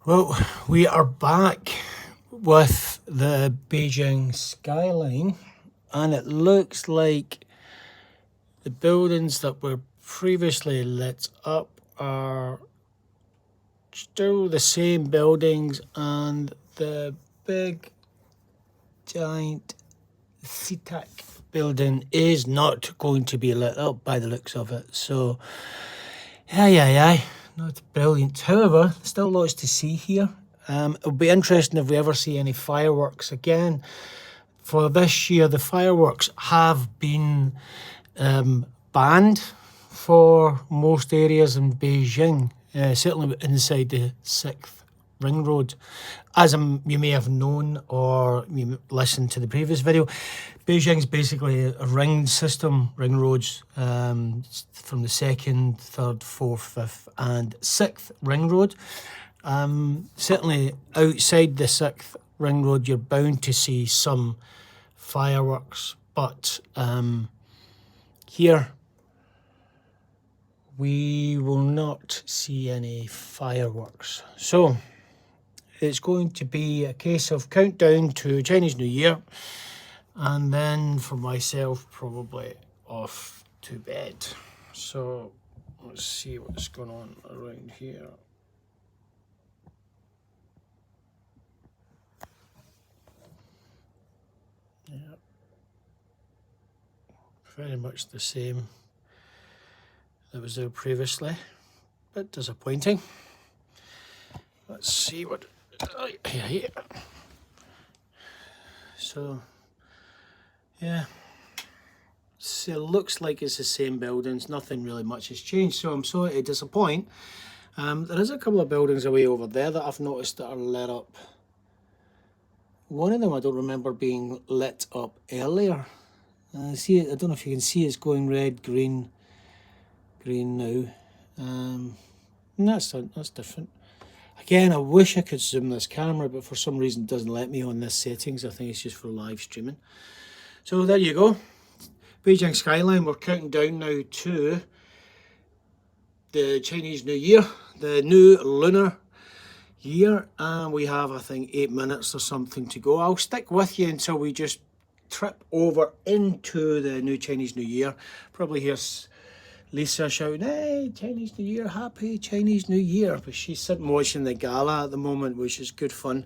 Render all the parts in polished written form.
Well, we are back with the Beijing Skyline, and it looks like the buildings that were previously lit up are still the same buildings, and the big giant CTAC building is not going to be lit up by the looks of it. So, yeah, not brilliant. However, still lots to see here. It'll be interesting if we ever see any fireworks again. For this year, the fireworks have been banned for most areas in Beijing, certainly inside the 6th Ring Road. As you may have known, or you listened to the previous video, Beijing's basically a ringed system, ring roads, from the 2nd, 3rd, 4th, 5th and 6th Ring Road. Certainly outside the 6th Ring Road, you're bound to see some fireworks, but here we will not see any fireworks. So it's going to be a case of countdown to Chinese New Year, and then for myself, probably off to bed. So let's see what's going on around here. Yeah, very much the same that was there previously. Bit disappointing. Let's see what here. So yeah, so it looks like it's the same buildings. Nothing really much has changed, so I'm sorry to disappoint. There is a couple of buildings away over there that I've noticed that are lit up. One of them I don't remember being lit up earlier. See it, I don't know if you can see it's going red, green now. That's different. Again, I wish I could zoom this camera, but for some reason it doesn't let me on this settings. I think it's just for live streaming. So there you go. Beijing Skyline, we're counting down now to the Chinese New Year, the new lunar year, and we have, I think, 8 minutes or something to go. I'll stick with you until we just trip over into the new Chinese New Year. Probably hear Lisa shouting, "Hey, Chinese New Year, happy Chinese New Year," but she's sitting watching the gala at the moment, which is good fun.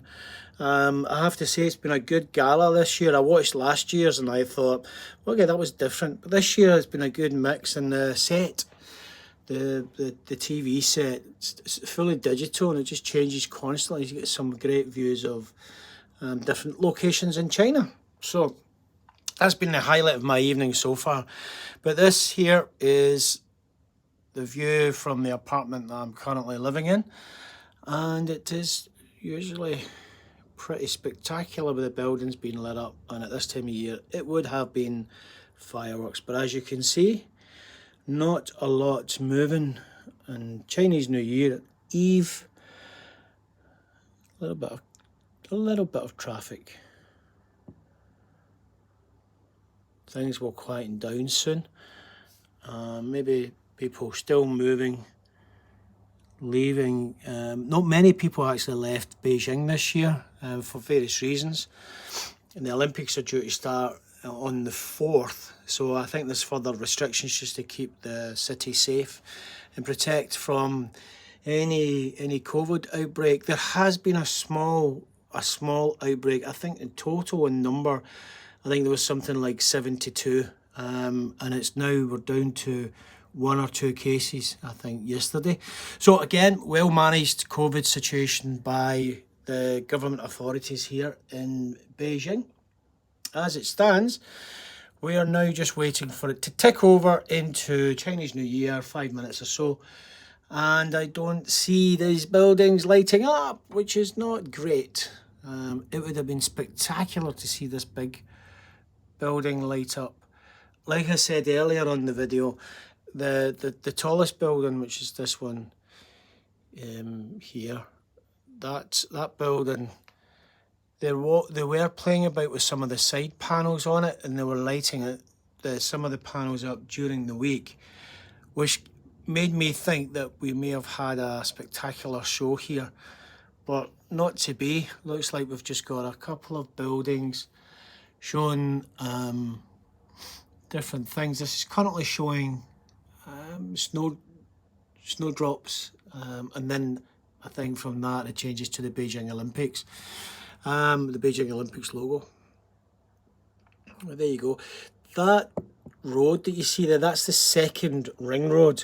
I have to say it's been a good gala this year. I watched last year's and I thought, okay, that was different, but this year has been a good mix, and the set, the TV set, it's fully digital and it just changes constantly. You get some great views of different locations in China. So that's been the highlight of my evening so far. But this here is the view from the apartment that I'm currently living in, and it is usually pretty spectacular with the buildings being lit up, and at this time of year it would have been fireworks, but as you can see, not a lot moving. And Chinese New Year Eve, a little bit of traffic. Things will quieten down soon. Maybe people still moving, leaving. Not many people actually left Beijing this year for various reasons. And the Olympics are due to start on the 4th. So I think there's further restrictions just to keep the city safe and protect from any COVID outbreak. There has been a small outbreak. I think in total in number, I think there was something like 72, and it's now we're down to 1 or 2 cases, I think, yesterday. So again, well managed COVID situation by the government authorities here in Beijing. As it stands, we are now just waiting for it to tick over into Chinese New Year, 5 minutes or so. And I don't see these buildings lighting up, which is not great. It would have been spectacular to see this big building light up. Like I said earlier on the video, the tallest building, which is this one here, that building, they were playing about with some of the side panels on it, and they were lighting it, some of the panels up during the week, which made me think that we may have had a spectacular show here. but not to be. Looks like we've just got a couple of buildings showing different things. This is currently showing snowdrops, and then I think from that it changes to the Beijing Olympics, the Beijing Olympics logo. Well, there you go. That road that you see there, that's the second ring road,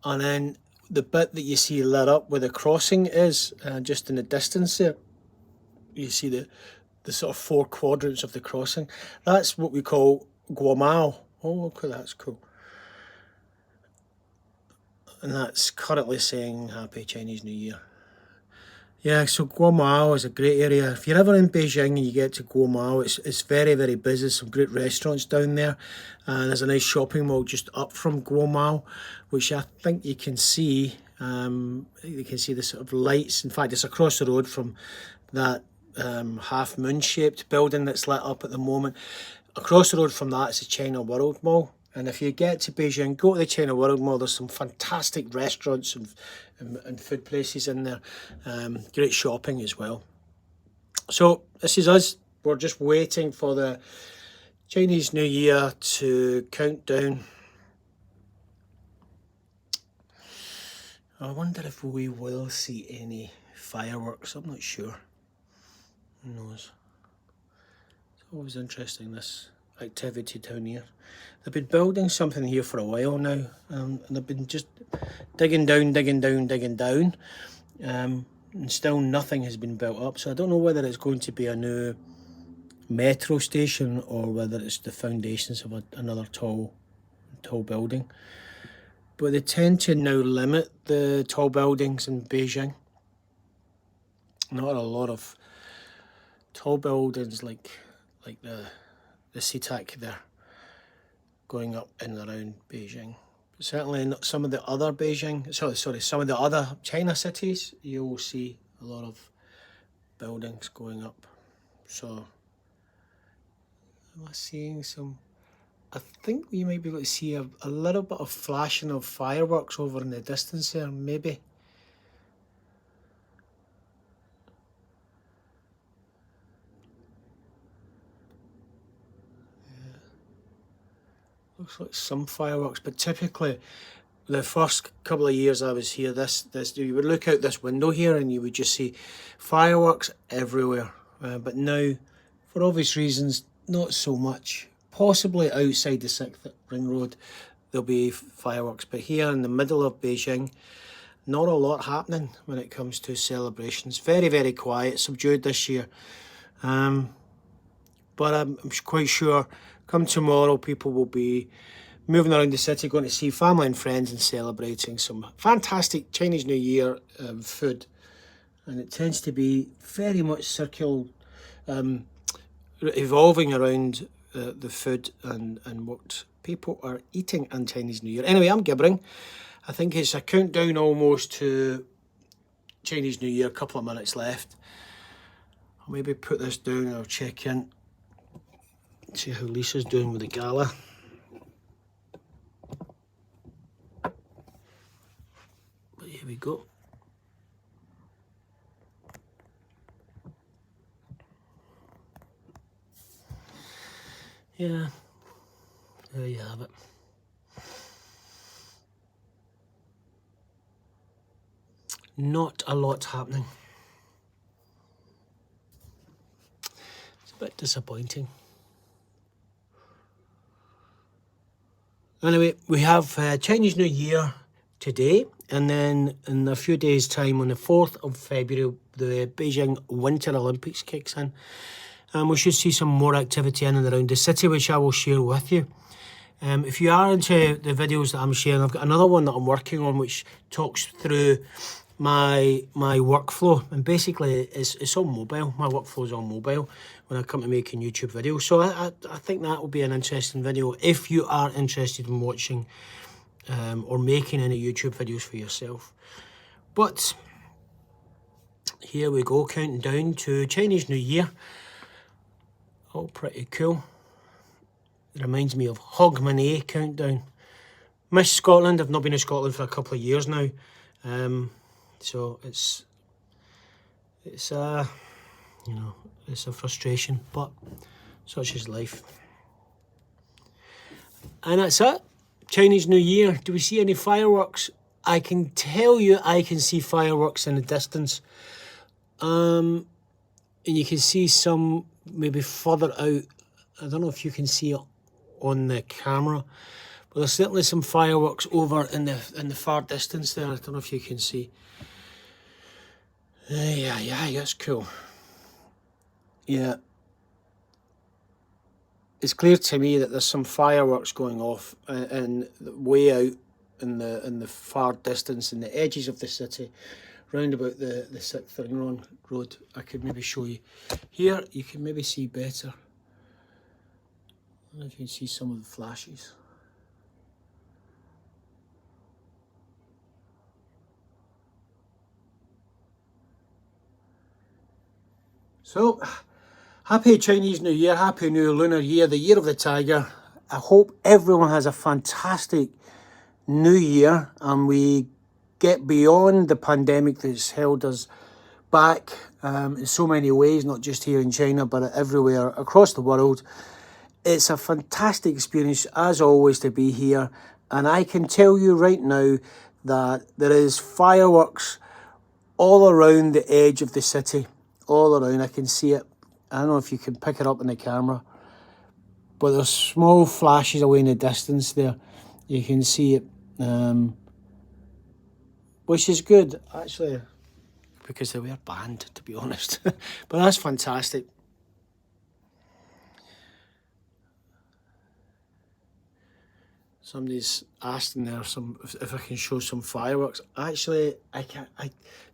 and then the bit that you see lit up where the crossing is, just in the distance there, you see the sort of 4 quadrants of the crossing. That's what we call Guomao. Oh, okay, that's cool. And that's currently saying Happy Chinese New Year. Yeah, so Guomao is a great area. If you're ever in Beijing and you get to Guomao, it's very, very busy. Some great restaurants down there. And there's a nice shopping mall just up from Guomao, which I think you can see. You can see the sort of lights. In fact, it's across the road from that half moon shaped building that's lit up at the moment. Across the road from that is the China World Mall. And if you get to Beijing, go to the China World Mall. There's some fantastic restaurants and food places in there. Great shopping as well. So this is us. We're just waiting for the Chinese New Year to count down. I wonder if we will see any fireworks. I'm not sure. Who knows? It's always interesting, this activity down here. They've been building something here for a while now, and they've been just digging down, and still nothing has been built up. So I don't know whether it's going to be a new metro station or whether it's the foundations of another tall building. But they tend to now limit the tall buildings in Beijing. Not a lot of tall buildings like the SeaTac there going up in and around Beijing. But certainly in some of the other some of the other China cities, you'll see a lot of buildings going up. So am I seeing some? I think we might be able to see a little bit of flashing of fireworks over in the distance there, maybe. Looks like some fireworks, but typically the first couple of years I was here, you would look out this window here and you would just see fireworks everywhere. But now, for obvious reasons, not so much. Possibly outside the 6th Ring Road there'll be fireworks, but here in the middle of Beijing, not a lot happening when it comes to celebrations. Very, very quiet, subdued this year. But I'm quite sure come tomorrow, people will be moving around the city, going to see family and friends and celebrating some fantastic Chinese New Year food. And it tends to be very much circular, evolving around the food and what people are eating on Chinese New Year. Anyway, I'm gibbering. I think it's a countdown almost to Chinese New Year, a couple of minutes left. I'll maybe put this down and I'll check in. See how Lisa's doing with the gala. But here we go. Yeah, there you have it. Not a lot happening. It's a bit disappointing. Anyway, we have Chinese New Year today, and then in a few days' time, on the 4th of February, the Beijing Winter Olympics kicks in. And we should see some more activity in and around the city, which I will share with you. If you are into the videos that I'm sharing, I've got another one that I'm working on which talks through my workflow, and basically it's on mobile. My workflow is on mobile when I come to making YouTube videos. So I think that will be an interesting video if you are interested in watching or making any YouTube videos for yourself. But here we go, counting down to Chinese New Year. All pretty cool. It reminds me of Hogmanay countdown. Miss Scotland. I've not been in Scotland for a couple of years now. So it's It's you know, it's a frustration, but such is life. And that's it. Chinese New Year. Do we see any fireworks? I can tell you I can see fireworks in the distance. And you can see some maybe further out. I don't know if you can see it on the camera, but there's certainly some fireworks over in the far distance there. I don't know if you can see. Yeah, that's cool. Yeah. It's clear to me that there's some fireworks going off and way out in the far distance, in the edges of the city, round about the 6th Ring Road. I could maybe show you. Here, you can maybe see better. I don't know if you can see some of the flashes. So, happy Chinese New Year, happy new lunar year, the year of the tiger. I hope everyone has a fantastic new year and we get beyond the pandemic that's held us back in so many ways, not just here in China, but everywhere across the world. It's a fantastic experience, as always, to be here. And I can tell you right now that there is fireworks all around the edge of the city, all around. I can see it. I don't know if you can pick it up in the camera, but there's small flashes away in the distance there. You can see it, which is good, actually, because they were banned, to be honest. But that's fantastic. Somebody's asked in there if I can show some fireworks. Actually, I can't.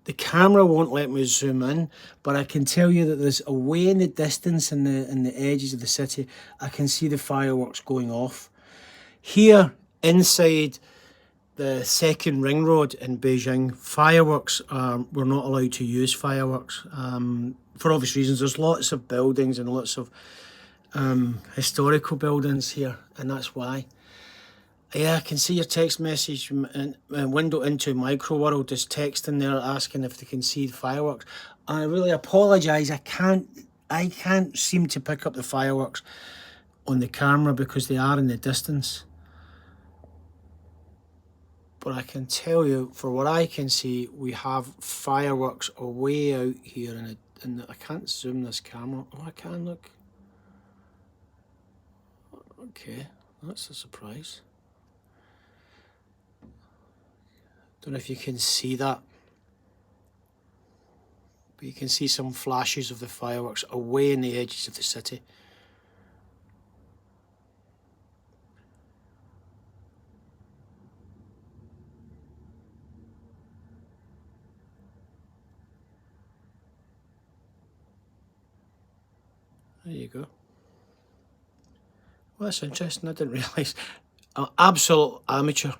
The camera won't let me zoom in, but I can tell you that there's away in the distance, in the edges of the city, I can see the fireworks going off. Here inside the 2nd Ring Road in Beijing, fireworks we're not allowed to use fireworks for obvious reasons. There's lots of buildings and lots of historical buildings here, and that's why. Yeah, I can see your text message. Window into Micro World is texting there asking if they can see the fireworks. I really apologise. I can't seem to pick up the fireworks on the camera because they are in the distance. But I can tell you, for what I can see, we have fireworks way out here. I can't zoom this camera. Oh, I can, look. Okay, that's a surprise. Don't know if you can see that, but you can see some flashes of the fireworks away in the edges of the city. There you go. Well, that's interesting. I didn't realise. I'm an absolute amateur.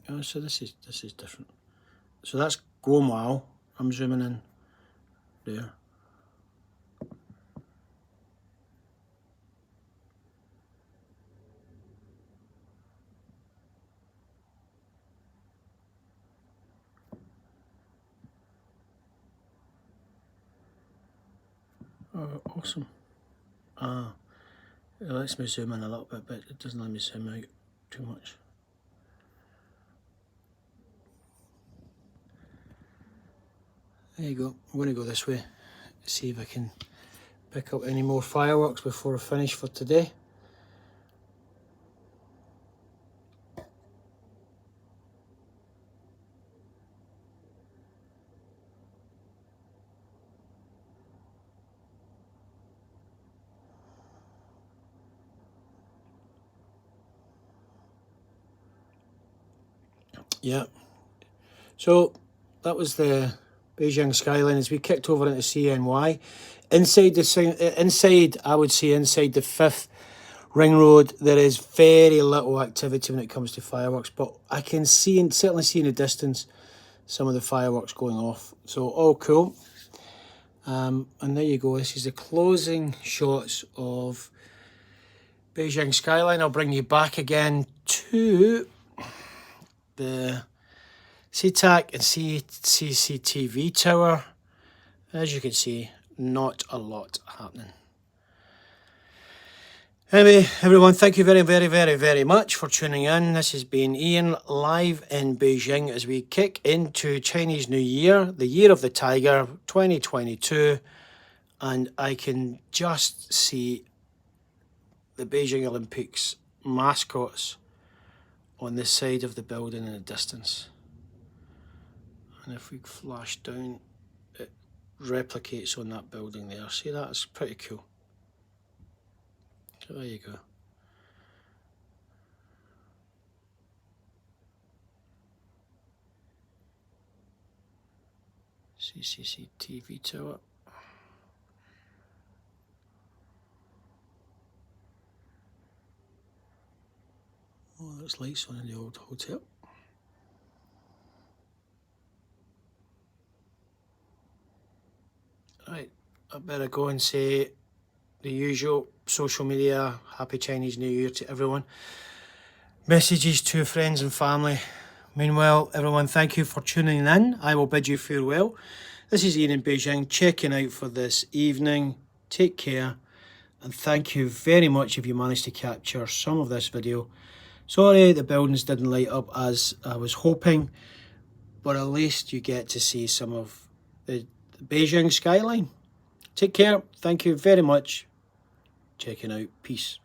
Oh, so this is different. So that's Guomao. I'm zooming in there. Oh, awesome. It lets me zoom in a little bit, but it doesn't let me zoom out too much. There you go. I'm going to go this way, see if I can pick up any more fireworks before I finish for today. Yeah. So that was the Beijing Skyline as we kicked over into CNY. Inside, I would say inside the 5th Ring Road, there is very little activity when it comes to fireworks, but I can certainly see in the distance some of the fireworks going off. So all cool. And there you go. This is the closing shots of Beijing Skyline. I'll bring you back again to the SeaTac and CCTV tower. As you can see, not a lot happening. Anyway, everyone, thank you very much for tuning in. This has been Ian live in Beijing as we kick into Chinese New Year, the Year of the Tiger 2022. And I can just see the Beijing Olympics mascots on the side of the building in the distance. And if we flash down, it replicates on that building there. See, that's pretty cool. So there you go. CCTV tower. Oh, there's lights on in the old hotel. Right, I better go and say the usual social media, Happy Chinese New Year to everyone. Messages to friends and family. Meanwhile, everyone, thank you for tuning in. I will bid you farewell. This is Ian in Beijing, checking out for this evening. Take care, and thank you very much if you managed to capture some of this video. Sorry the buildings didn't light up as I was hoping, but at least you get to see some of the Beijing skyline. Take care. Thank you very much. Checking out. Peace.